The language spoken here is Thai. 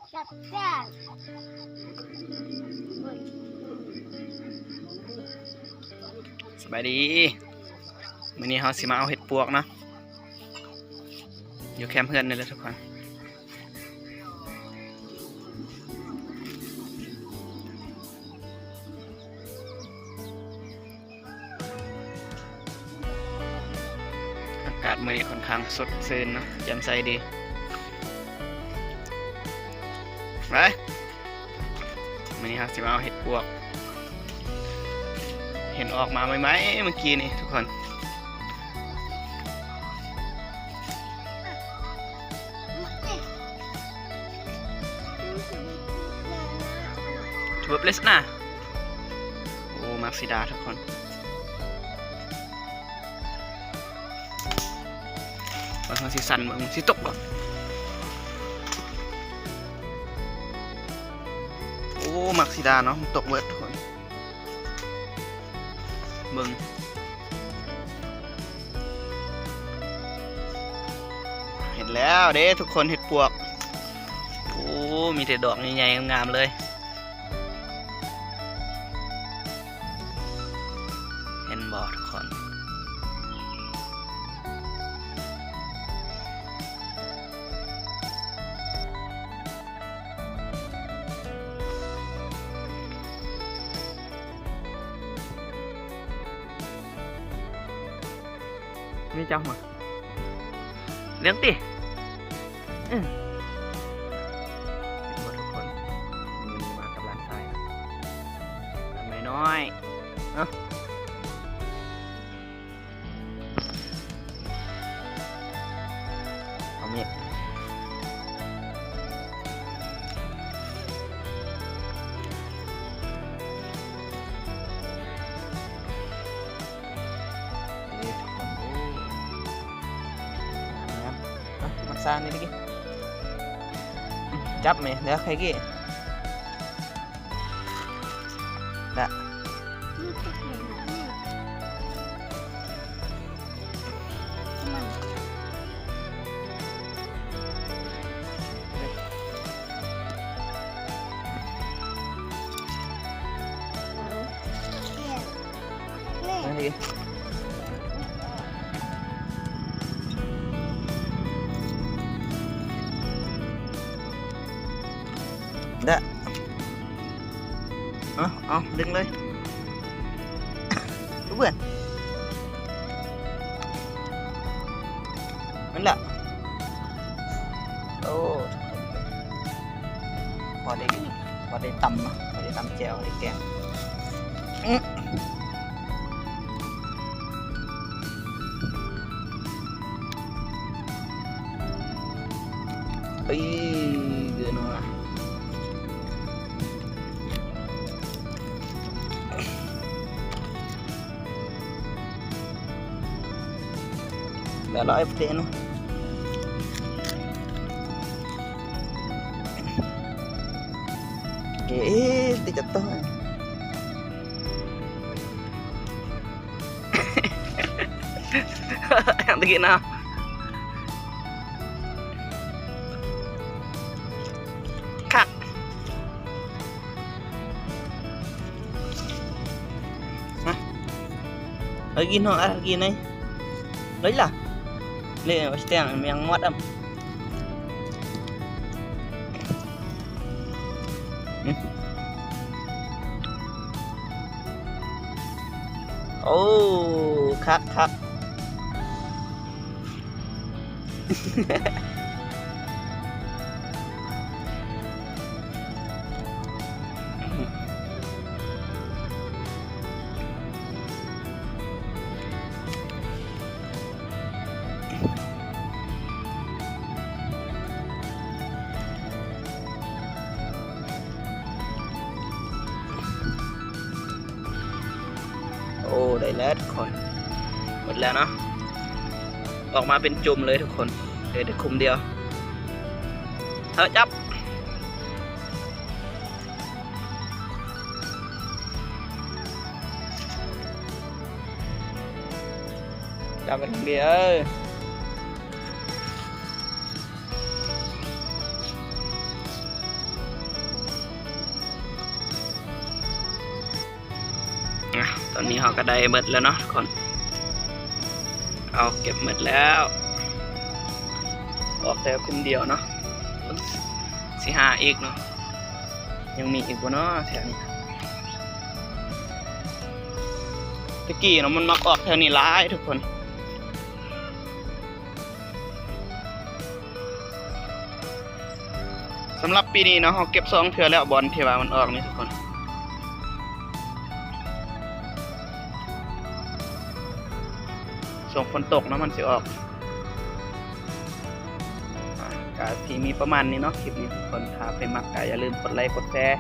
สบายดีมื้อนี้เราสิมาเอาเห็ดปวกเนาะอยู่แคมป์เพื่อนนี่แหละทุกคนอากาศมื้อนี้ค่อนข้างสดชื่นเนาะแจ่มใสดีไปมื้อนี้เราสิมาเอาเห็ดปวกเห็นออกมาไหมเมื่อกี้นี่ทุกคนถือว่าเปลสนะโอ้มาร์คซิดาทุกคนมันสิสั่นมันสิตกหรอโอ้มาร์คซิดาเนาะมันตกเบิดทุกคนเบิ่งเห็นแล้วเด้ทุกคนเห็ดปวกโอ้มีแต่ดอกใหญ่ๆงามๆเลยเห็นบ่ทุกคนนี่เจ้ามาเลี้ยงติทุกคนมือนี้มากับร้านชายร้านไม่น้อยเนาะเอาเมียxa đi đi chấp mày để khai kia đã đi đã đứng lên đúng rồi vẫn lạ ô vào đây tầm chèo để kèm ghê nó à đã loại FT nó kể thì chặt tôi ăn cái nào cắt ở ghi nó ăn ghi này lấy là lên ở trên miếng mót âm ô khắcโอ้ได้แล้วทุกคนหมดแล้วเนาะออกมาเป็นจุ่มเลยทุกคนเดี๋ยวคุมเดียวจับเป็นเดียว อนนี้เราก็ได้เบิดแล้วเนาะทุกคนเอาเก็บหมดแล้วออกแต่คุมเดียวเนาะสิหาอีกเนาะยังมีอีกบ่เนาะแถวนี้ตะกี้เนาะมันมักออกแถวนี้หลายทุกคนสำหรับปีนี้เนาะเราเก็บ2เทื่อแล้วบอลที่ว่ามันออกนี่ทุกคนส่งฝนตกเนาะมันสิออกก็ที่มีประมาณนี้เนาะคลิปนี้ทุกคนถ้าไปมักก็อย่าลืมกดไลค์กดแชร์